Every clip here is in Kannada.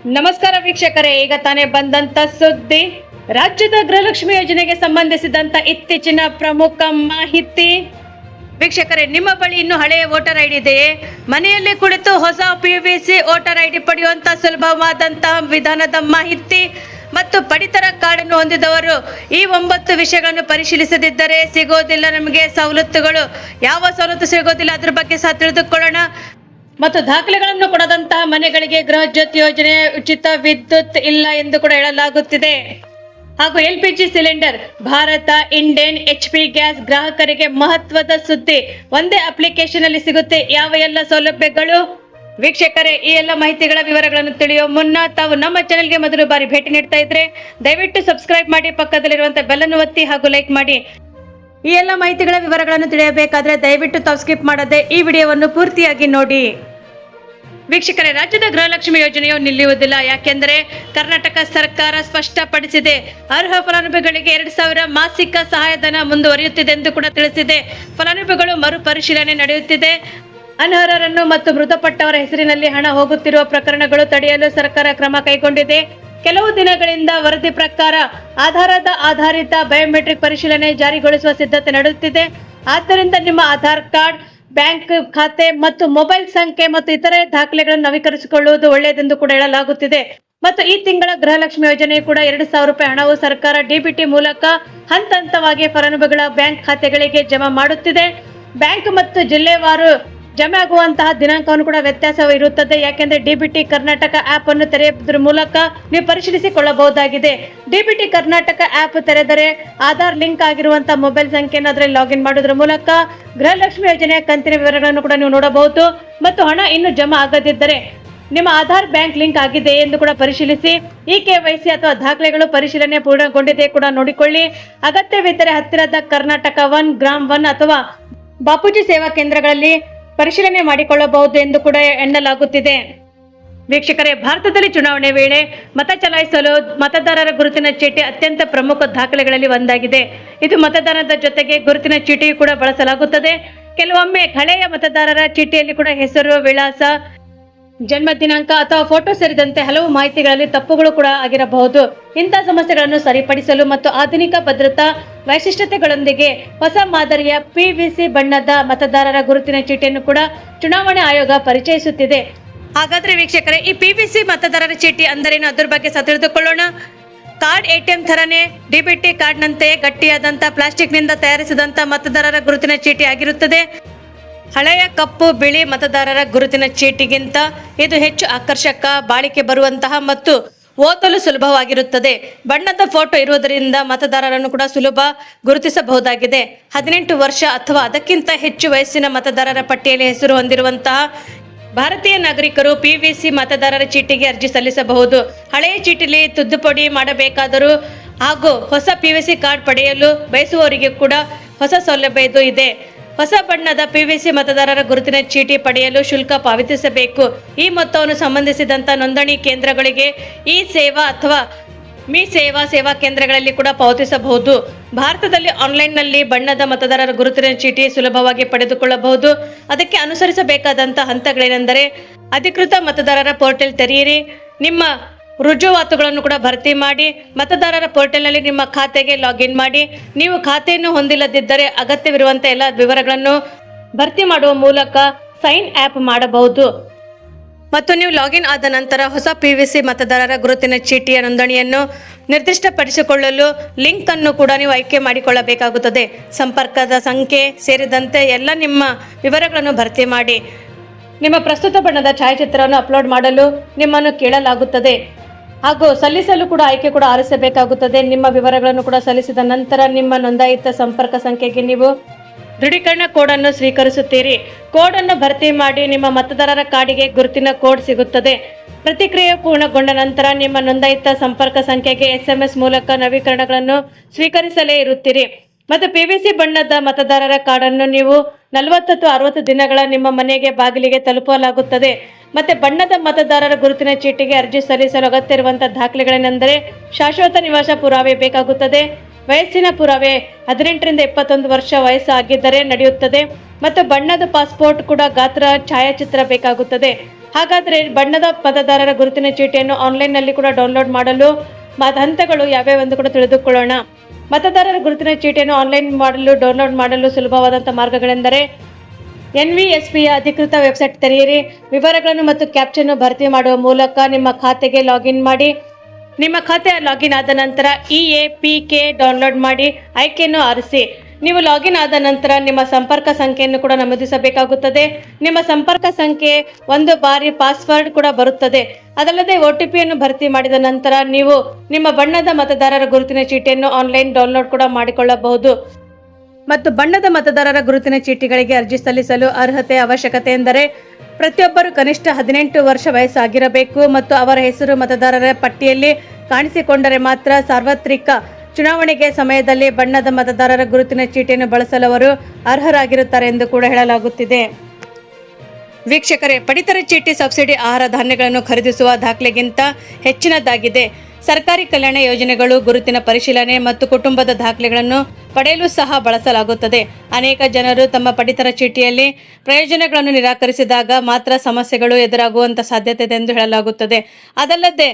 ನಮಸ್ಕಾರ ವೀಕ್ಷಕರೇ, ಈಗ ತಾನೇ ಬಂದಂತ ಸುದ್ದಿ. ರಾಜ್ಯದ ಗೃಹಲಕ್ಷ್ಮಿ ಯೋಜನೆಗೆ ಸಂಬಂಧಿಸಿದಂತ ಇತ್ತೀಚಿನ ಪ್ರಮುಖ ಮಾಹಿತಿ. ವೀಕ್ಷಕರೇ, ನಿಮ್ಮ ಬಳಿ ಇನ್ನು ಹಳೆಯ ವೋಟರ್ ಐಡಿ ಇದೆಯೇ? ಮನೆಯಲ್ಲಿ ಕುಳಿತು ಹೊಸ PVC ವೋಟರ್ ಐಡಿ ಪಡೆಯುವಂತ ಸುಲಭವಾದಂತಹ ವಿಧಾನದ ಮಾಹಿತಿ ಮತ್ತು ಪಡಿತರ ಕಾರ್ಡ್ ಅನ್ನು ಹೊಂದಿದವರು ಈ 9 ವಿಷಯಗಳನ್ನು ಪರಿಶೀಲಿಸದಿದ್ದರೆ ಸಿಗೋದಿಲ್ಲ ನಮಗೆ ಸವಲತ್ತುಗಳು. ಯಾವ ಸವಲತ್ತು ಸಿಗೋದಿಲ್ಲ ಅದ್ರ ಬಗ್ಗೆ ಸಹ ತಿಳಿದುಕೊಳ್ಳೋಣ. ಮತ್ತು ದಾಖಲೆಗಳನ್ನು ಕೊಡದಂತಹ ಮನೆಗಳಿಗೆ ಗೃಹ ಜ್ಯೋತಿ ಯೋಜನೆ ಉಚಿತ ವಿದ್ಯುತ್ ಇಲ್ಲ ಎಂದು ಕೂಡ ಹೇಳಲಾಗುತ್ತಿದೆ. ಹಾಗೂ LPG cylinder Bharat Indane HP gas ಗ್ರಾಹಕರಿಗೆ ಮಹತ್ವದ ಸುದ್ದಿ. ಒಂದೇ ಅಪ್ಲಿಕೇಶನ್ ಅಲ್ಲಿ ಸಿಗುತ್ತೆ ಯಾವ ಎಲ್ಲ ಸೌಲಭ್ಯಗಳು. ವೀಕ್ಷಕರೇ, ಈ ಎಲ್ಲ ಮಾಹಿತಿಗಳ ವಿವರಗಳನ್ನು ತಿಳಿಯುವ ಮುನ್ನ ತಾವು ನಮ್ಮ ಚಾನೆಲ್ಗೆ ಮೊದಲು ಬಾರಿ ಭೇಟಿ ನೀಡ್ತಾ ಇದ್ರೆ ದಯವಿಟ್ಟು ಸಬ್ಸ್ಕ್ರೈಬ್ ಮಾಡಿ, ಪಕ್ಕದಲ್ಲಿರುವಂತಹ ಬೆಲ್ ಅನ್ನು ಒತ್ತಿ ಹಾಗೂ ಲೈಕ್ ಮಾಡಿ. ಈ ಎಲ್ಲ ಮಾಹಿತಿಗಳ ವಿವರಗಳನ್ನು ತಿಳಿಯಬೇಕಾದ್ರೆ ದಯವಿಟ್ಟು ತಾವು ಸ್ಕಿಪ್ ಮಾಡದೆ ಈ ವಿಡಿಯೋವನ್ನು ಪೂರ್ತಿಯಾಗಿ ನೋಡಿ. ವೀಕ್ಷಕರೇ, ರಾಜ್ಯದ ಗೃಹಲಕ್ಷ್ಮಿ ಯೋಜನೆಯು ನಿಲ್ಲುವುದಿಲ್ಲ. ಯಾಕೆಂದರೆ ಕರ್ನಾಟಕ ಸರ್ಕಾರ ಸ್ಪಷ್ಟಪಡಿಸಿದೆ. ಅರ್ಹ ಫಲಾನುಭವಿಗಳಿಗೆ 2,000 ಮಾಸಿಕ ಸಹಾಯಧನ ಮುಂದುವರಿಯುತ್ತಿದೆ ಎಂದು ಕೂಡ ತಿಳಿಸಿದೆ. ಫಲಾನುಭವಿಗಳು ಮರುಪರಿಶೀಲನೆ ನಡೆಯುತ್ತಿದೆ. ಅನರ್ಹರನ್ನು ಮತ್ತು ಮೃತಪಟ್ಟವರ ಹೆಸರಿನಲ್ಲಿ ಹಣ ಹೋಗುತ್ತಿರುವ ಪ್ರಕರಣಗಳು ತಡೆಯಲು ಸರ್ಕಾರ ಕ್ರಮ ಕೈಗೊಂಡಿದೆ. ಕೆಲವು ದಿನಗಳಿಂದ ವರದಿ ಪ್ರಕಾರ ಆಧಾರದ ಆಧಾರಿತ ಬಯೋಮೆಟ್ರಿಕ್ ಪರಿಶೀಲನೆ ಜಾರಿಗೊಳಿಸುವ ಸಿದ್ಧತೆ ನಡೆಯುತ್ತಿದೆ. ಆದ್ದರಿಂದ ನಿಮ್ಮ ಆಧಾರ್ ಕಾರ್ಡ್, ಬ್ಯಾಂಕ್ ಖಾತೆ ಮತ್ತು ಮೊಬೈಲ್ ಸಂಖ್ಯೆ ಮತ್ತು ಇತರೆ ದಾಖಲೆಗಳನ್ನು ನವೀಕರಿಸಿಕೊಳ್ಳುವುದು ಒಳ್ಳೆಯದೆಂದು ಕೂಡ ಹೇಳಲಾಗುತ್ತಿದೆ. ಮತ್ತು ಈ ತಿಂಗಳ ಗೃಹಲಕ್ಷ್ಮಿ ಯೋಜನೆ ಕೂಡ 2,000 ರೂಪಾಯಿ ಹಣವು ಸರ್ಕಾರ DBT ಮೂಲಕ ಹಂತ ಹಂತವಾಗಿ ಫಲಾನುಭವಿಗಳ ಬ್ಯಾಂಕ್ ಖಾತೆಗಳಿಗೆ ಜಮಾ ಮಾಡುತ್ತಿದೆ. ಬ್ಯಾಂಕ್ ಮತ್ತು ಜಿಲ್ಲೆವಾರು ಜಮೆ ಆಗುವಂತಹ ದಿನಾಂಕವನ್ನು ಕೂಡ ವ್ಯತ್ಯಾಸವಿರುತ್ತದೆ. ಯಾಕೆಂದ್ರೆ DBT ಕರ್ನಾಟಕ ಆಪ್ ಅನ್ನು ತೆರೆಯುವುದರ ಮೂಲಕ ನೀವು ಪರಿಶೀಲಿಸಿಕೊಳ್ಳಬಹುದಾಗಿದೆ. DBT ಕರ್ನಾಟಕ ಆಪ್ ತೆರೆದರೆ ಆಧಾರ್ ಲಿಂಕ್ ಆಗಿರುವಂತಹ ಮೊಬೈಲ್ ಸಂಖ್ಯೆಯನ್ನು ಅದರಲ್ಲಿ ಲಾಗಿನ್ ಮಾಡೋದ್ರ ಮೂಲಕ ಗೃಹಲಕ್ಷ್ಮಿ ಯೋಜನೆಯ ಕಂತಿನ ವಿವರಗಳನ್ನು ಕೂಡ ನೀವು ನೋಡಬಹುದು. ಮತ್ತು ಹಣ ಇನ್ನು ಜಮಾ ಆಗದಿದ್ದರೆ ನಿಮ್ಮ ಆಧಾರ್ ಬ್ಯಾಂಕ್ ಲಿಂಕ್ ಆಗಿದೆ ಎಂದು ಕೂಡ ಪರಿಶೀಲಿಸಿ. ಈ KYC ಅಥವಾ ದಾಖಲೆಗಳು ಪರಿಶೀಲನೆ ಪೂರ್ಣಗೊಂಡಿದೆ ಕೂಡ ನೋಡಿಕೊಳ್ಳಿ. ಅಗತ್ಯವಿದ್ದರೆ ಹತ್ತಿರದ ಕರ್ನಾಟಕ 1, ಗ್ರಾಮ್ 1 ಅಥವಾ ಬಾಪೂಜಿ ಸೇವಾ ಕೇಂದ್ರಗಳಲ್ಲಿ ಪರಿಶೀಲನೆ ಮಾಡಿಕೊಳ್ಳಬಹುದು ಎಂದು ಕೂಡ ಎನ್ನಲಾಗುತ್ತಿದೆ. ವೀಕ್ಷಕರೇ, ಭಾರತದಲ್ಲಿ ಚುನಾವಣೆ ವೇಳೆ ಮತ ಚಲಾಯಿಸಲು ಮತದಾರರ ಗುರುತಿನ ಚೀಟಿ ಅತ್ಯಂತ ಪ್ರಮುಖ ದಾಖಲೆಗಳಲ್ಲಿ ಒಂದಾಗಿದೆ. ಇದು ಮತದಾನದ ಜೊತೆಗೆ ಗುರುತಿನ ಚೀಟಿಯು ಕೂಡ ಬಳಸಲಾಗುತ್ತದೆ. ಕೆಲವೊಮ್ಮೆ ಹಳೆಯ ಮತದಾರರ ಚೀಟಿಯಲ್ಲಿ ಕೂಡ ಹೆಸರು, ವಿಳಾಸ, ಜನ್ಮ ದಿನಾಂಕ ಅಥವಾ ಫೋಟೋ ಸೇರಿದಂತೆ ಹಲವು ಮಾಹಿತಿಗಳಲ್ಲಿ ತಪ್ಪುಗಳು ಕೂಡ ಆಗಿರಬಹುದು. ಇಂತಹ ಸಮಸ್ಯೆಗಳನ್ನು ಸರಿಪಡಿಸಲು ಮತ್ತು ಆಧುನಿಕ ಭದ್ರತಾ ವೈಶಿಷ್ಟ್ಯತೆಗಳೊಂದಿಗೆ ಹೊಸ ಮಾದರಿಯ PVC ಬಣ್ಣದ ಮತದಾರರ ಗುರುತಿನ ಚೀಟಿಯನ್ನು ಕೂಡ ಚುನಾವಣಾ ಆಯೋಗ ಪರಿಚಯಿಸುತ್ತಿದೆ. ಹಾಗಾದ್ರೆ ವೀಕ್ಷಕರೇ, ಈ PVC ಮತದಾರರ ಚೀಟಿ ಅಂದರೇನು ಅದರ ಬಗ್ಗೆ ಸಹ ತಿಳಿದುಕೊಳ್ಳೋಣ. ಕಾರ್ಡ್ ATM ಥರನೇ DBT ಕಾರ್ಡ್ನಂತೆಯೇ ಗಟ್ಟಿಯಾದಂಥ ಪ್ಲಾಸ್ಟಿಕ್ನಿಂದ ತಯಾರಿಸಿದಂಥ ಮತದಾರರ ಗುರುತಿನ ಚೀಟಿ ಆಗಿರುತ್ತದೆ. ಹಳೆಯ ಕಪ್ಪು ಬಿಳಿ ಮತದಾರರ ಗುರುತಿನ ಚೀಟಿಗಿಂತ ಇದು ಹೆಚ್ಚು ಆಕರ್ಷಕ, ಬಾಳಿಕೆ ಬರುವಂತಹ ಮತ್ತು ಓದಲು ಸುಲಭವಾಗಿರುತ್ತದೆ. ಬಣ್ಣದ ಫೋಟೋ ಇರುವುದರಿಂದ ಮತದಾರರನ್ನು ಕೂಡ ಸುಲಭ ಗುರುತಿಸಬಹುದಾಗಿದೆ. 18 ವರ್ಷ ಅಥವಾ ಅದಕ್ಕಿಂತ ಹೆಚ್ಚು ವಯಸ್ಸಿನ ಮತದಾರರ ಪಟ್ಟಿಯಲ್ಲಿ ಹೆಸರು ಹೊಂದಿರುವಂತಹ ಭಾರತೀಯ ನಾಗರಿಕರು PVC ಮತದಾರರ ಚೀಟಿಗೆ ಅರ್ಜಿ ಸಲ್ಲಿಸಬಹುದು. ಹಳೆಯ ಚೀಟಿಲಿ ತಿದ್ದುಪಡಿ ಮಾಡಬೇಕಾದರೂ ಹಾಗೂ ಹೊಸ PVC ಕಾರ್ಡ್ ಪಡೆಯಲು ಬಯಸುವವರಿಗೆ ಕೂಡ ಹೊಸ ಸೌಲಭ್ಯ ಇದು ಇದೆ. ಹೊಸ ಬಣ್ಣದ PVC ಮತದಾರರ ಗುರುತಿನ ಚೀಟಿ ಪಡೆಯಲು ಶುಲ್ಕ ಪಾವತಿಸಬೇಕು. ಈ ಮೊತ್ತವನ್ನು ಸಂಬಂಧಿಸಿದಂಥ ನೋಂದಣಿ ಕೇಂದ್ರಗಳಿಗೆ ಈ ಸೇವಾ ಅಥವಾ ಮೀ ಸೇವಾ ಕೇಂದ್ರಗಳಲ್ಲಿ ಕೂಡ ಪಾವತಿಸಬಹುದು. ಭಾರತದಲ್ಲಿ ಆನ್ಲೈನ್ನಲ್ಲಿ ಬಣ್ಣದ ಮತದಾರರ ಗುರುತಿನ ಚೀಟಿ ಸುಲಭವಾಗಿ ಪಡೆದುಕೊಳ್ಳಬಹುದು. ಅದಕ್ಕೆ ಅನುಸರಿಸಬೇಕಾದಂಥ ಹಂತಗಳೇನೆಂದರೆ, ಅಧಿಕೃತ ಮತದಾರರ ಪೋರ್ಟಲ್ ತೆರೆಯಿರಿ, ನಿಮ್ಮ ರುಜುವಾತುಗಳನ್ನು ಕೂಡ ಭರ್ತಿ ಮಾಡಿ, ಮತದಾರರ ಪೋರ್ಟಲ್ನಲ್ಲಿ ನಿಮ್ಮ ಖಾತೆಗೆ ಲಾಗಿನ್ ಮಾಡಿ. ನೀವು ಖಾತೆಯನ್ನು ಹೊಂದಿಲ್ಲದಿದ್ದರೆ ಅಗತ್ಯವಿರುವಂಥ ಎಲ್ಲ ವಿವರಗಳನ್ನು ಭರ್ತಿ ಮಾಡುವ ಮೂಲಕ ಸೈನ್ ಆ್ಯಪ್ ಮಾಡಬಹುದು. ಮತ್ತು ನೀವು ಲಾಗಿನ್ ಆದ ನಂತರ ಹೊಸ PVC ಮತದಾರರ ಗುರುತಿನ ಚೀಟಿಯ ನೋಂದಣಿಯನ್ನು ನಿರ್ದಿಷ್ಟಪಡಿಸಿಕೊಳ್ಳಲು ಲಿಂಕ್ ಅನ್ನು ಕೂಡ ನೀವು ಆಯ್ಕೆ ಮಾಡಿಕೊಳ್ಳಬೇಕಾಗುತ್ತದೆ. ಸಂಪರ್ಕದ ಸಂಖ್ಯೆ ಸೇರಿದಂತೆ ಎಲ್ಲ ನಿಮ್ಮ ವಿವರಗಳನ್ನು ಭರ್ತಿ ಮಾಡಿ. ನಿಮ್ಮ ಪ್ರಸ್ತುತ ಬಣ್ಣದ ಛಾಯಾಚಿತ್ರವನ್ನು ಅಪ್ಲೋಡ್ ಮಾಡಲು ನಿಮ್ಮನ್ನು ಕೇಳಲಾಗುತ್ತದೆ. ಹಾಗೂ ಸಲ್ಲಿಸಲು ಕೂಡ ಆಯ್ಕೆ ಕೂಡ ಆರಿಸಬೇಕಾಗುತ್ತದೆ. ನಿಮ್ಮ ವಿವರಗಳನ್ನು ಕೂಡ ಸಲ್ಲಿಸಿದ ನಂತರ ನಿಮ್ಮ ನೋಂದಾಯಿತ ಸಂಪರ್ಕ ಸಂಖ್ಯೆಗೆ ನೀವು ದೃಢೀಕರಣ ಕೋಡ್ ಅನ್ನು ಸ್ವೀಕರಿಸುತ್ತೀರಿ. ಕೋಡ್ ಅನ್ನು ಭರ್ತಿ ಮಾಡಿ ನಿಮ್ಮ ಮತದಾರರ ಕಾರ್ಡಿಗೆ ಗುರುತಿನ ಕೋಡ್ ಸಿಗುತ್ತದೆ. ಪ್ರತಿಕ್ರಿಯೆ ಪೂರ್ಣಗೊಂಡ ನಂತರ ನಿಮ್ಮ ನೋಂದಾಯಿತ ಸಂಪರ್ಕ ಸಂಖ್ಯೆಗೆ SMS ಮೂಲಕ ನವೀಕರಣಗಳನ್ನು ಸ್ವೀಕರಿಸಲೇ ಇರುತ್ತೀರಿ. ಮತ್ತು PVC ಬಣ್ಣದ ಮತದಾರರ ಕಾರ್ಡನ್ನು ನೀವು 40 ಅಥವಾ 60 ದಿನಗಳ ನಿಮ್ಮ ಮನೆಗೆ ಬಾಗಿಲಿಗೆ ತಲುಪಲಾಗುತ್ತದೆ. ಮತ್ತೆ ಬಣ್ಣದ ಮತದಾರರ ಗುರುತಿನ ಚೀಟಿಗೆ ಅರ್ಜಿ ಸಲ್ಲಿಸಲು ಅಗತ್ಯ ಇರುವಂತಹ ದಾಖಲೆಗಳೇನೆಂದರೆ, ಶಾಶ್ವತ ನಿವಾಸ ಪುರಾವೆ ಬೇಕಾಗುತ್ತದೆ. ವಯಸ್ಸಿನ ಪುರಾವೆ 18 ರಿಂದ 21 ವರ್ಷ ವಯಸ್ಸು ಆಗಿದ್ದರೆ ನಡೆಯುತ್ತದೆ. ಮತ್ತು ಬಣ್ಣದ ಪಾಸ್ಪೋರ್ಟ್ ಕೂಡ ಗಾತ್ರ ಛಾಯಾಚಿತ್ರ ಬೇಕಾಗುತ್ತದೆ. ಹಾಗಾದರೆ ಬಣ್ಣದ ಮತದಾರರ ಗುರುತಿನ ಚೀಟಿಯನ್ನು ಆನ್ಲೈನ್ನಲ್ಲಿ ಕೂಡ ಡೌನ್ಲೋಡ್ ಮಾಡಲು ಹಂತಗಳು ಯಾವ್ಯಾವೆಂದು ಕೂಡ ತಿಳಿದುಕೊಳ್ಳೋಣ. ಮತದಾರರ ಗುರುತಿನ ಚೀಟಿಯನ್ನು ಆನ್ಲೈನ್ ಡೌನ್ಲೋಡ್ ಮಾಡಲು ಸುಲಭವಾದಂಥ ಮಾರ್ಗಗಳೆಂದರೆ NVSPಯ ಅಧಿಕೃತ ವೆಬ್ಸೈಟ್ ತೆರೆಯಿರಿ. ವಿವರಗಳನ್ನು ಮತ್ತು ಕ್ಯಾಪ್ಚನ್ನು ಭರ್ತಿ ಮಾಡುವ ಮೂಲಕ ನಿಮ್ಮ ಖಾತೆಗೆ ಲಾಗಿನ್ ಮಾಡಿ. ನಿಮ್ಮ ಖಾತೆ ಲಾಗಿನ್ ಆದ ನಂತರ EAPK ಡೌನ್ಲೋಡ್ ಮಾಡಿ ಆಯ್ಕೆಯನ್ನು ಆರಿಸಿ. ನೀವು ಲಾಗಿನ್ ಆದ ನಂತರ ನಿಮ್ಮ ಸಂಪರ್ಕ ಸಂಖ್ಯೆಯನ್ನು ಕೂಡ ನಮೂದಿಸಬೇಕಾಗುತ್ತದೆ. ನಿಮ್ಮ ಸಂಪರ್ಕ ಸಂಖ್ಯೆ ಒಂದು ಬಾರಿ ಪಾಸ್ವರ್ಡ್ ಕೂಡ ಬರುತ್ತದೆ. ಅದಲ್ಲದೆ OTPಯನ್ನು ಭರ್ತಿ ಮಾಡಿದ ನಂತರ ನೀವು ನಿಮ್ಮ ಬಣ್ಣದ ಮತದಾರರ ಗುರುತಿನ ಚೀಟಿಯನ್ನು ಆನ್ಲೈನ್ ಡೌನ್ಲೋಡ್ ಕೂಡ ಮಾಡಿಕೊಳ್ಳಬಹುದು. ಮತ್ತು ಬಣ್ಣದ ಮತದಾರರ ಗುರುತಿನ ಚೀಟಿಗಳಿಗೆ ಅರ್ಜಿ ಸಲ್ಲಿಸಲು ಅರ್ಹತೆ ಅವಶ್ಯಕತೆ ಎಂದರೆ ಪ್ರತಿಯೊಬ್ಬರು ಕನಿಷ್ಠ 18 ವರ್ಷ ವಯಸ್ಸಾಗಿರಬೇಕು ಮತ್ತು ಅವರ ಹೆಸರು ಮತದಾರರ ಪಟ್ಟಿಯಲ್ಲಿ ಕಾಣಿಸಿಕೊಂಡರೆ ಮಾತ್ರ ಸಾರ್ವತ್ರಿಕ ಚುನಾವಣೆಗೆ ಸಮಯದಲ್ಲಿ ಬಣ್ಣದ ಮತದಾರರ ಗುರುತಿನ ಚೀಟಿಯನ್ನು ಬಳಸಲು ಅವರು ಅರ್ಹರಾಗಿರುತ್ತಾರೆ ಎಂದು ಕೂಡ ಹೇಳಲಾಗುತ್ತಿದೆ. ವೀಕ್ಷಕರೇ, ಪಡಿತರ ಚೀಟಿ ಸಬ್ಸಿಡಿ ಆಹಾರ ಧಾನ್ಯಗಳನ್ನು ಖರೀದಿಸುವ ದಾಖಲೆಗಿಂತ ಹೆಚ್ಚಿನದಾಗಿದೆ. ಸರ್ಕಾರಿ ಕಲ್ಯಾಣ ಯೋಜನೆಗಳು, ಗುರುತಿನ ಪರಿಶೀಲನೆ ಮತ್ತು ಕುಟುಂಬದ ದಾಖಲೆಗಳನ್ನು ಪಡೆಯಲು ಸಹ ಬಳಸಲಾಗುತ್ತದೆ. ಅನೇಕ ಜನರು ತಮ್ಮ ಪಡಿತರ ಚೀಟಿಯಲ್ಲಿ ಪ್ರಯೋಜನಗಳನ್ನು ನಿರಾಕರಿಸಿದಾಗ ಮಾತ್ರ ಸಮಸ್ಯೆಗಳು ಎದುರಾಗುವಂಥ ಸಾಧ್ಯತೆ ಇದೆ ಎಂದು ಹೇಳಲಾಗುತ್ತದೆ. ಅದಲ್ಲದೆ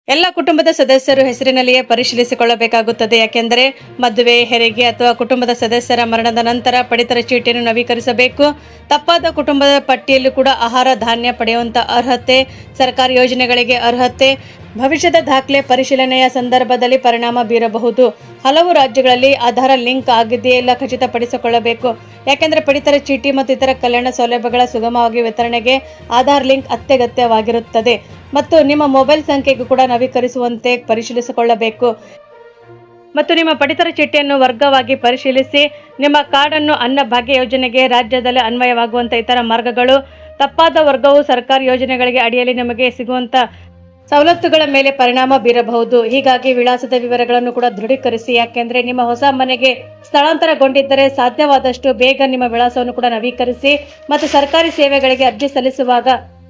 ಎಲ್ಲ ಕುಟುಂಬದ ಸದಸ್ಯರು ಹೆಸರಿನಲ್ಲಿಯೇ ಪರಿಶೀಲಿಸಿಕೊಳ್ಳಬೇಕಾಗುತ್ತದೆ. ಯಾಕೆಂದರೆ ಮದುವೆ, ಹೆರಿಗೆ ಅಥವಾ ಕುಟುಂಬದ ಸದಸ್ಯರ ಮರಣದ ನಂತರ ಪಡಿತರ ಚೀಟಿಯನ್ನು ನವೀಕರಿಸಬೇಕು. ತಪ್ಪಾದ ಕುಟುಂಬದ ಪಟ್ಟಿಯಲ್ಲೂ ಕೂಡ ಆಹಾರ ಧಾನ್ಯ ಪಡೆಯುವಂಥ ಅರ್ಹತೆ, ಸರ್ಕಾರಿ ಯೋಜನೆಗಳಿಗೆ ಅರ್ಹತೆ, ಭವಿಷ್ಯದ ದಾಖಲೆ ಪರಿಶೀಲನೆಯ ಸಂದರ್ಭದಲ್ಲಿ ಪರಿಣಾಮ ಬೀರಬಹುದು. ಹಲವು ರಾಜ್ಯಗಳಲ್ಲಿ ಆಧಾರ ಲಿಂಕ್ ಆಗಿದೆಯೇ ಇಲ್ಲ ಖಚಿತಪಡಿಸಿಕೊಳ್ಳಬೇಕು. ಯಾಕೆಂದರೆ ಪಡಿತರ ಚೀಟಿ ಮತ್ತು ಇತರ ಕಲ್ಯಾಣ ಸೌಲಭ್ಯಗಳ ಸುಗಮವಾಗಿ ವಿತರಣೆಗೆ ಆಧಾರ್ ಲಿಂಕ್ ಅತ್ಯಗತ್ಯವಾಗಿರುತ್ತದೆ. ಮತ್ತು ನಿಮ್ಮ ಮೊಬೈಲ್ ಸಂಖ್ಯೆಗೂ ಕೂಡ ನವೀಕರಿಸುವಂತೆ ಪರಿಶೀಲಿಸಿಕೊಳ್ಳಬೇಕು. ಮತ್ತು ನಿಮ್ಮ ಪಡಿತರ ಚೀಟಿಯನ್ನು ವರ್ಗವಾಗಿ ಪರಿಶೀಲಿಸಿ. ನಿಮ್ಮ ಕಾರ್ಡನ್ನು ಅನ್ನಭಾಗ್ಯ ಯೋಜನೆಗೆ ರಾಜ್ಯದಲ್ಲಿ ಅನ್ವಯವಾಗುವಂಥ ಇತರ ಮಾರ್ಗಗಳು, ತಪ್ಪಾದ ವರ್ಗವು ಸರ್ಕಾರಿ ಯೋಜನೆಗಳಿಗೆ ಅಡಿಯಲ್ಲಿ ನಿಮಗೆ ಸಿಗುವಂಥ ಸವಲತ್ತುಗಳ ಮೇಲೆ ಪರಿಣಾಮ ಬೀರಬಹುದು. ಹೀಗಾಗಿ ವಿಳಾಸದ ವಿವರಗಳನ್ನು ಕೂಡ ದೃಢೀಕರಿಸಿ. ಯಾಕೆಂದರೆ ನಿಮ್ಮ ಹೊಸ ಮನೆಗೆ ಸ್ಥಳಾಂತರಗೊಂಡಿದ್ದರೆ ಸಾಧ್ಯವಾದಷ್ಟು ಬೇಗ ನಿಮ್ಮ ವಿಳಾಸವನ್ನು ಕೂಡ ನವೀಕರಿಸಿ. ಮತ್ತು ಸರ್ಕಾರಿ ಸೇವೆಗಳಿಗೆ ಅರ್ಜಿ ಸಲ್ಲಿಸುವಾಗ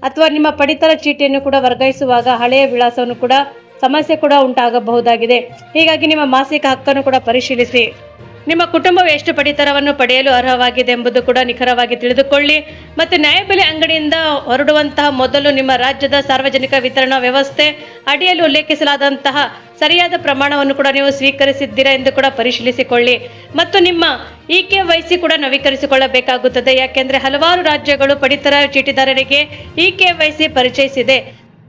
ಅಥವಾ ನಿಮ್ಮ ಪಡಿತರ ಚೀಟಿಯನ್ನು ಕೂಡ ವರ್ಗಾಯಿಸುವಾಗ ಹಳೆಯ ವಿಳಾಸವನ್ನು ಕೂಡ ಸಮಸ್ಯೆ ಕೂಡ ಉಂಟಾಗಬಹುದಾಗಿದೆ. ಹೀಗಾಗಿ ನಿಮ್ಮ ಮಾಸಿಕ ಹಕ್ಕನ್ನು ಕೂಡ ಪರಿಶೀಲಿಸಿ. ನಿಮ್ಮ ಕುಟುಂಬವು ಎಷ್ಟು ಪಡಿತರವನ್ನು ಪಡೆಯಲು ಅರ್ಹವಾಗಿದೆ ಎಂಬುದು ಕೂಡ ನಿಖರವಾಗಿ ತಿಳಿದುಕೊಳ್ಳಿ. ಮತ್ತು ನ್ಯಾಯಬೆಲೆ ಅಂಗಡಿಯಿಂದ ಹೊರಡುವಂತಹ ಮೊದಲು ನಿಮ್ಮ ರಾಜ್ಯದ ಸಾರ್ವಜನಿಕ ವಿತರಣಾ ವ್ಯವಸ್ಥೆ ಅಡಿಯಲ್ಲಿ ಉಲ್ಲೇಖಿಸಲಾದಂತಹ ಸರಿಯಾದ ಪ್ರಮಾಣವನ್ನು ಕೂಡ ನೀವು ಸ್ವೀಕರಿಸಿದ್ದೀರಾ ಎಂದು ಕೂಡ ಪರಿಶೀಲಿಸಿಕೊಳ್ಳಿ. ಮತ್ತು ನಿಮ್ಮ EKYC ಕೂಡ ನವೀಕರಿಸಿಕೊಳ್ಳಬೇಕಾಗುತ್ತದೆ. ಯಾಕೆಂದರೆ ಹಲವಾರು ರಾಜ್ಯಗಳು ಪಡಿತರ ಚೀಟಿದಾರರಿಗೆ EKYC ಪರಿಚಯಿಸಿದೆ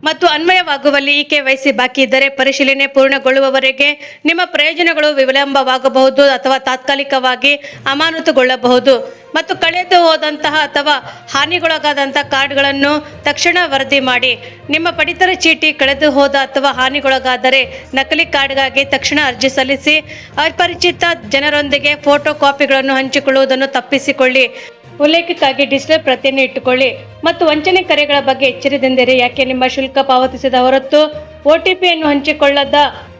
ಮತ್ತು ಅನ್ವಯವಾಗುವಲ್ಲಿ EKYC ಬಾಕಿ ಇದ್ದರೆ ಪರಿಶೀಲನೆ ಪೂರ್ಣಗೊಳ್ಳುವವರೆಗೆ ನಿಮ್ಮ ಪ್ರಯೋಜನಗಳು ವಿಳಂಬವಾಗಬಹುದು ಅಥವಾ ತಾತ್ಕಾಲಿಕವಾಗಿ ಅಮಾನತುಗೊಳ್ಳಬಹುದು. ಮತ್ತು ಕಳೆದು ಹೋದಂತಹ ಅಥವಾ ಹಾನಿಗೊಳಗಾದಂಥ ಕಾರ್ಡ್ಗಳನ್ನು ತಕ್ಷಣ ವರದಿ ಮಾಡಿ. ನಿಮ್ಮ ಪಡಿತರ ಚೀಟಿ ಕಳೆದು ಹೋದ ಅಥವಾ ಹಾನಿಗೊಳಗಾದರೆ ನಕಲಿ ಕಾರ್ಡ್ಗಾಗಿ ತಕ್ಷಣ ಅರ್ಜಿ ಸಲ್ಲಿಸಿ. ಅಪರಿಚಿತ ಜನರೊಂದಿಗೆ ಫೋಟೋ ಕಾಪಿಗಳನ್ನು ಹಂಚಿಕೊಳ್ಳುವುದನ್ನು ತಪ್ಪಿಸಿಕೊಳ್ಳಿ. ಉಲ್ಲೇಖಕ್ಕಾಗಿ ಡಿಜಿಟಲ್ ಪ್ರತಿಯನ್ನು ಇಟ್ಟುಕೊಳ್ಳಿ. ಮತ್ತು ವಂಚನೆ ಕರೆಗಳ ಬಗ್ಗೆ ಎಚ್ಚರದಿಂದಿರಿ. ಯಾಕೆ ನಿಮ್ಮ ಶುಲ್ಕ ಪಾವತಿಸಿದ ಹೊರತು OTPಯನ್ನು ಹಂಚಿಕೊಳ್ಳದ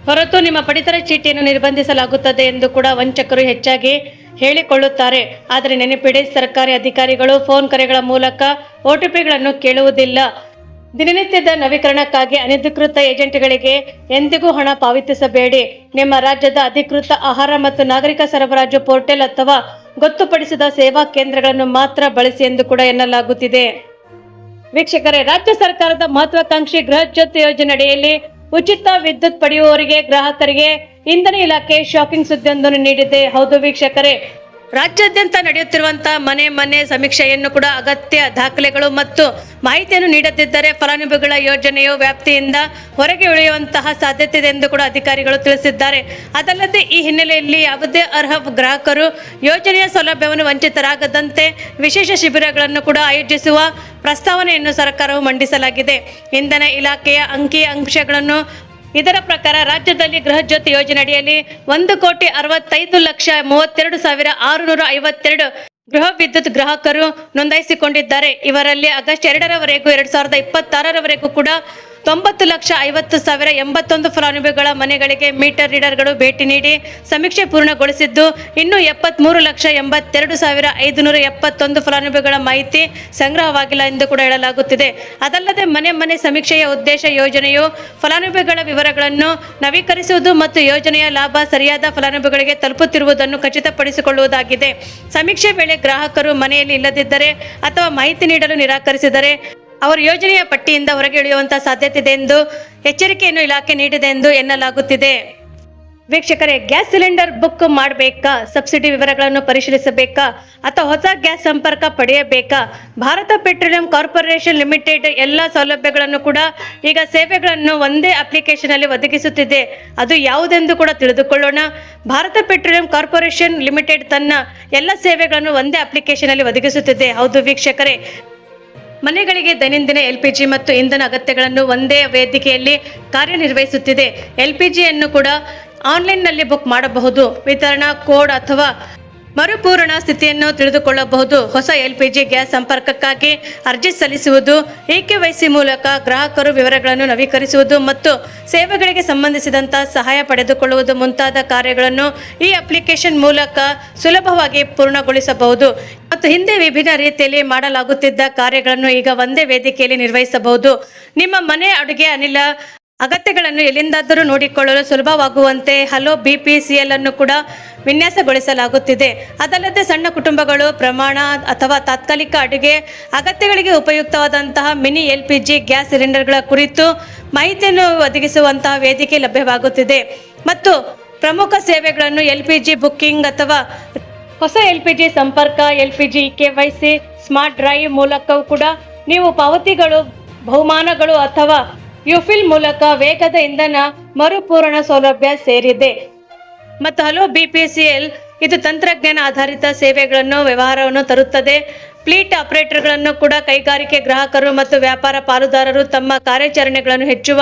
ಹೊರತು ನಿಮ್ಮ ಪಡಿತರ ಚೀಟಿಯನ್ನು ನಿರ್ಬಂಧಿಸಲಾಗುತ್ತದೆ ಎಂದು ಕೂಡ ವಂಚಕರು ಹೆಚ್ಚಾಗಿ ಹೇಳಿಕೊಳ್ಳುತ್ತಾರೆ. ಆದರೆ ನೆನಪಿಡಿ, ಸರ್ಕಾರಿ ಅಧಿಕಾರಿಗಳು ಫೋನ್ ಕರೆಗಳ ಮೂಲಕ OTPಗಳನ್ನು ಕೇಳುವುದಿಲ್ಲ. ದಿನನಿತ್ಯದ ನವೀಕರಣಕ್ಕಾಗಿ ಅನಧಿಕೃತ ಏಜೆಂಟ್ಗಳಿಗೆ ಎಂದಿಗೂ ಹಣ ಪಾವತಿಸಬೇಡಿ. ನಿಮ್ಮ ರಾಜ್ಯದ ಅಧಿಕೃತ ಆಹಾರ ಮತ್ತು ನಾಗರಿಕ ಸರಬರಾಜು ಪೋರ್ಟಲ್ ಅಥವಾ ಗೊತ್ತುಪಡಿಸಿದ ಸೇವಾ ಕೇಂದ್ರಗಳನ್ನು ಮಾತ್ರ ಬಳಸಿ ಎಂದು ಕೂಡ ಎನ್ನಲಾಗುತ್ತಿದೆ. ವೀಕ್ಷಕರೇ, ರಾಜ್ಯ ಸರ್ಕಾರದ ಮಹತ್ವಾಕಾಂಕ್ಷಿ ಗೃಹ ಜ್ಯೋತಿ ಯೋಜನೆ ಅಡಿಯಲ್ಲಿ ಉಚಿತ ವಿದ್ಯುತ್ ಪಡೆಯುವವರಿಗೆ ಗ್ರಾಹಕರಿಗೆ ಇಂಧನ ಇಲಾಖೆ ಶಾಕಿಂಗ್ ಸುದ್ದಿಯೊಂದನ್ನು ನೀಡಿದೆ. ಹೌದು ವೀಕ್ಷಕರೇ, ರಾಜ್ಯಾದ್ಯಂತ ನಡೆಯುತ್ತಿರುವಂತಹ ಮನೆ ಸಮೀಕ್ಷೆಯನ್ನು ಕೂಡ ಅಗತ್ಯ ದಾಖಲೆಗಳು ಮತ್ತು ಮಾಹಿತಿಯನ್ನು ನೀಡದಿದ್ದರೆ ಫಲಾನುಭವಿಗಳ ಯೋಜನೆಯು ವ್ಯಾಪ್ತಿಯಿಂದ ಹೊರಗೆ ಉಳಿಯುವಂತಹ ಸಾಧ್ಯತೆ ಇದೆ ಎಂದು ಕೂಡ ಅಧಿಕಾರಿಗಳು ತಿಳಿಸಿದ್ದಾರೆ. ಅದಲ್ಲದೆ ಈ ಹಿನ್ನೆಲೆಯಲ್ಲಿ ಯಾವುದೇ ಅರ್ಹ ಗ್ರಾಹಕರು ಯೋಜನೆಯ ಸೌಲಭ್ಯವನ್ನು ವಂಚಿತರಾಗದಂತೆ ವಿಶೇಷ ಶಿಬಿರಗಳನ್ನು ಕೂಡ ಆಯೋಜಿಸುವ ಪ್ರಸ್ತಾವನೆಯನ್ನು ಸರ್ಕಾರವು ಮಂಡಿಸಲಾಗಿದೆ. ಇಂಧನ ಇಲಾಖೆಯ ಅಂಕಿಅಂಶಗಳನ್ನು ಇದರ ಪ್ರಕಾರ ರಾಜ್ಯದಲ್ಲಿ ಗೃಹ ಜ್ಯೋತಿ ಯೋಜನೆ ಅಡಿಯಲ್ಲಿ 1,65,32,652 ಗೃಹ ವಿದ್ಯುತ್ ಗ್ರಾಹಕರು ನೋಂದಾಯಿಸಿಕೊಂಡಿದ್ದಾರೆ. ಇವರಲ್ಲಿ ಆಗಸ್ಟ್ 2ರವರೆಗೂ 2026ರವರೆಗೂ ಕೂಡ 90,50,081 ಫಲಾನುಭವಿಗಳ ಮನೆಗಳಿಗೆ ಮೀಟರ್ ರೀಡರ್ಗಳು ಭೇಟಿ ನೀಡಿ ಸಮೀಕ್ಷೆ ಪೂರ್ಣಗೊಳಿಸಿದ್ದು, ಇನ್ನು 73,82,571 ಫಲಾನುಭವಿಗಳ ಮಾಹಿತಿ ಸಂಗ್ರಹವಾಗಿಲ್ಲ ಎಂದು ಕೂಡ ಹೇಳಲಾಗುತ್ತಿದೆ. ಅದಲ್ಲದೆ ಮನೆ ಸಮೀಕ್ಷೆಯ ಉದ್ದೇಶ ಯೋಜನೆಯು ಫಲಾನುಭವಿಗಳ ವಿವರಗಳನ್ನು ನವೀಕರಿಸುವುದು ಮತ್ತು ಯೋಜನೆಯ ಲಾಭ ಸರಿಯಾದ ಫಲಾನುಭವಿಗಳಿಗೆ ತಲುಪುತ್ತಿರುವುದನ್ನು ಖಚಿತಪಡಿಸಿಕೊಳ್ಳುವುದಾಗಿದೆ. ಸಮೀಕ್ಷೆ ವೇಳೆ ಗ್ರಾಹಕರು ಮನೆಯಲ್ಲಿ ಇಲ್ಲದಿದ್ದರೆ ಅಥವಾ ಮಾಹಿತಿ ನೀಡಲು ನಿರಾಕರಿಸಿದರೆ ಅವರು ಯೋಜನೆಯ ಪಟ್ಟಿಯಿಂದ ಹೊರಗೆ ಇಳಿಯುವಂತಹ ಸಾಧ್ಯತೆ ಇದೆ ಎಂದು ಎಚ್ಚರಿಕೆಯನ್ನು ಇಲಾಖೆ ನೀಡಿದೆ ಎಂದು ಎನ್ನಲಾಗುತ್ತಿದೆ. ವೀಕ್ಷಕರೇ, ಗ್ಯಾಸ್ ಸಿಲಿಂಡರ್ ಬುಕ್ ಮಾಡಬೇಕಾ, ಸಬ್ಸಿಡಿ ವಿವರಗಳನ್ನು ಪರಿಶೀಲಿಸಬೇಕಾ ಅಥವಾ ಹೊಸ ಗ್ಯಾಸ್ ಸಂಪರ್ಕ ಪಡೆಯಬೇಕಾ? ಭಾರತ ಪೆಟ್ರೋಲಿಯಂ ಕಾರ್ಪೊರೇಷನ್ ಲಿಮಿಟೆಡ್ ಎಲ್ಲ ಸೌಲಭ್ಯಗಳನ್ನು ಕೂಡ ಈಗ ಸೇವೆಗಳನ್ನು ಒಂದೇ ಅಪ್ಲಿಕೇಶನ್ ಅಲ್ಲಿ ಒದಗಿಸುತ್ತಿದೆ. ಅದು ಯಾವುದೆಂದು ಕೂಡ ತಿಳಿದುಕೊಳ್ಳೋಣ. ಭಾರತ ಪೆಟ್ರೋಲಿಯಂ ಕಾರ್ಪೊರೇಷನ್ ಲಿಮಿಟೆಡ್ ತನ್ನ ಎಲ್ಲ ಸೇವೆಗಳನ್ನು ಒಂದೇ ಅಪ್ಲಿಕೇಶನ್ ಅಲ್ಲಿ ಒದಗಿಸುತ್ತಿದೆ. ಹೌದು ವೀಕ್ಷಕರೇ, ಮನೆಗಳಿಗೆ ದೈನಂದಿನ LPG ಮತ್ತು ಇಂಧನ ಅಗತ್ಯಗಳನ್ನು ಒಂದೇ ವೇದಿಕೆಯಲ್ಲಿ ಕಾರ್ಯನಿರ್ವಹಿಸುತ್ತಿದೆ. LPGಯನ್ನು ಕೂಡ ಆನ್ಲೈನ್ನಲ್ಲಿ ಬುಕ್ ಮಾಡಬಹುದು. ವಿತರಣಾ ಕೋಡ್ ಅಥವಾ ಮರುಪೂರಣ ಸ್ಥಿತಿಯನ್ನು ತಿಳಿದುಕೊಳ್ಳಬಹುದು. ಹೊಸ LPG ಗ್ಯಾಸ್ ಸಂಪರ್ಕಕ್ಕಾಗಿ ಅರ್ಜಿ ಸಲ್ಲಿಸುವುದು, EKYC ಮೂಲಕ ಗ್ರಾಹಕರು ವಿವರಗಳನ್ನು ನವೀಕರಿಸುವುದು ಮತ್ತು ಸೇವೆಗಳಿಗೆ ಸಂಬಂಧಿಸಿದಂಥ ಸಹಾಯ ಪಡೆದುಕೊಳ್ಳುವುದು ಮುಂತಾದ ಕಾರ್ಯಗಳನ್ನು ಈ ಅಪ್ಲಿಕೇಶನ್ ಮೂಲಕ ಸುಲಭವಾಗಿ ಪೂರ್ಣಗೊಳಿಸಬಹುದು. ಮತ್ತು ಹಿಂದೆ ವಿಭಿನ್ನ ರೀತಿಯಲ್ಲಿ ಮಾಡಲಾಗುತ್ತಿದ್ದ ಕಾರ್ಯಗಳನ್ನು ಈಗ ಒಂದೇ ವೇದಿಕೆಯಲ್ಲಿ ನಿರ್ವಹಿಸಬಹುದು. ನಿಮ್ಮ ಮನೆ ಅಡುಗೆ ಅನಿಲ ಅಗತ್ಯಗಳನ್ನು ಎಲ್ಲಿಂದಾದರೂ ನೋಡಿಕೊಳ್ಳಲು ಸುಲಭವಾಗುವಂತೆ ಹಲೋ BPCL ಅನ್ನು ಕೂಡ ವಿನ್ಯಾಸಗೊಳಿಸಲಾಗುತ್ತಿದೆ. ಅದಲ್ಲದೆ ಸಣ್ಣ ಕುಟುಂಬಗಳು ಪ್ರಮಾಣ ಅಥವಾ ತಾತ್ಕಾಲಿಕ ಅಡುಗೆ ಅಗತ್ಯಗಳಿಗೆ ಉಪಯುಕ್ತವಾದಂತಹ ಮಿನಿ LPG ಗ್ಯಾಸ್ ಸಿಲಿಂಡರ್ಗಳ ಕುರಿತು ಮಾಹಿತಿಯನ್ನು ಒದಗಿಸುವಂತಹ ವೇದಿಕೆ ಲಭ್ಯವಾಗುತ್ತಿದೆ. ಮತ್ತು ಪ್ರಮುಖ ಸೇವೆಗಳನ್ನು LPG ಬುಕ್ಕಿಂಗ್ ಅಥವಾ ಹೊಸ LPG ಸಂಪರ್ಕ, LPG EKYC, ಸ್ಮಾರ್ಟ್ ಡ್ರೈವ್ ಮೂಲಕವೂ ಕೂಡ ನೀವು ಪಾವತಿಗಳು, ಬಹುಮಾನಗಳು ಅಥವಾ ಯುಫಿಲ್ ಮೂಲಕ ವೇಗದ ಇಂಧನ ಮರುಪೂರಣ ಸೌಲಭ್ಯ ಸೇರಿದೆ. ಮತ್ತು ಹಲೋ BPCL ಇದು ತಂತ್ರಜ್ಞಾನ ಆಧಾರಿತ ಸೇವೆಗಳನ್ನು ವ್ಯವಹಾರವನ್ನು ತರುತ್ತದೆ. ಫ್ಲೀಟ್ ಆಪರೇಟರ್ಗಳನ್ನು ಕೂಡ ಕೈಗಾರಿಕೆ ಗ್ರಾಹಕರು ಮತ್ತು ವ್ಯಾಪಾರ ಪಾಲುದಾರರು ತಮ್ಮ ಕಾರ್ಯಾಚರಣೆಗಳನ್ನು ಹೆಚ್ಚುವ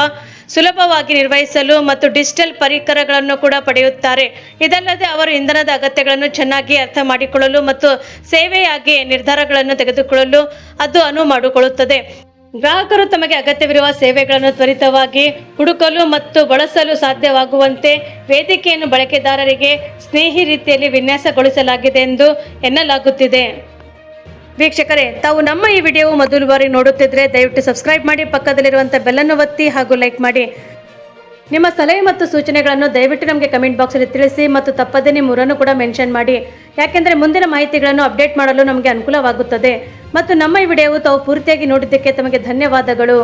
ಸುಲಭವಾಗಿ ನಿರ್ವಹಿಸಲು ಮತ್ತು ಡಿಜಿಟಲ್ ಪರಿಕರಗಳನ್ನು ಕೂಡ ಪಡೆಯುತ್ತಾರೆ. ಇದಲ್ಲದೆ ಅವರು ಇಂಧನದ ಅಗತ್ಯಗಳನ್ನು ಚೆನ್ನಾಗಿ ಅರ್ಥ ಮಾಡಿಕೊಳ್ಳಲು ಮತ್ತು ಸೇವೆಯಾಗಿ ನಿರ್ಧಾರಗಳನ್ನು ತೆಗೆದುಕೊಳ್ಳಲು ಅದು ಅನುವು ಮಾಡಿಕೊಳ್ಳುತ್ತದೆ. ಗ್ರಾಹಕರು ತಮಗೆ ಅಗತ್ಯವಿರುವ ಸೇವೆಗಳನ್ನು ತ್ವರಿತವಾಗಿ ಹುಡುಕಲು ಮತ್ತು ಬಳಸಲು ಸಾಧ್ಯವಾಗುವಂತೆ ವೇದಿಕೆಯನ್ನು ಬಳಕೆದಾರರಿಗೆ ಸ್ನೇಹಿ ರೀತಿಯಲ್ಲಿ ವಿನ್ಯಾಸಗೊಳಿಸಲಾಗಿದೆ ಎಂದು ಎನ್ನಲಾಗುತ್ತಿದೆ. ವೀಕ್ಷಕರೇ, ತಾವು ನಮ್ಮ ಈ ವಿಡಿಯೋ ಮೊದಲ ಬಾರಿ ನೋಡುತ್ತಿದ್ದರೆ ದಯವಿಟ್ಟು ಸಬ್ಸ್ಕ್ರೈಬ್ ಮಾಡಿ, ಪಕ್ಕದಲ್ಲಿರುವಂಥ ಬೆಲ್ಲನ್ನು ಒತ್ತಿ ಹಾಗೂ ಲೈಕ್ ಮಾಡಿ. ನಿಮ್ಮ ಸಲಹೆ ಮತ್ತು ಸೂಚನೆಗಳನ್ನು ದಯವಿಟ್ಟು ನಮಗೆ ಕಮೆಂಟ್ ಬಾಕ್ಸಲ್ಲಿ ತಿಳಿಸಿ ಮತ್ತು ತಪ್ಪದೇ ನಿಮ್ಮೂರನ್ನು ಕೂಡ ಮೆನ್ಷನ್ ಮಾಡಿ. ಯಾಕೆಂದರೆ ಮುಂದಿನ ಮಾಹಿತಿಗಳನ್ನು ಅಪ್ಡೇಟ್ ಮಾಡಲು ನಮಗೆ ಅನುಕೂಲವಾಗುತ್ತದೆ. ಮತ್ತು ನಮ್ಮ ಈ ವಿಡಿಯೋವು ತಾವು ಪೂರ್ತಿಯಾಗಿ ನೋಡಿದ್ದಕ್ಕೆ ತಮಗೆ ಧನ್ಯವಾದಗಳು.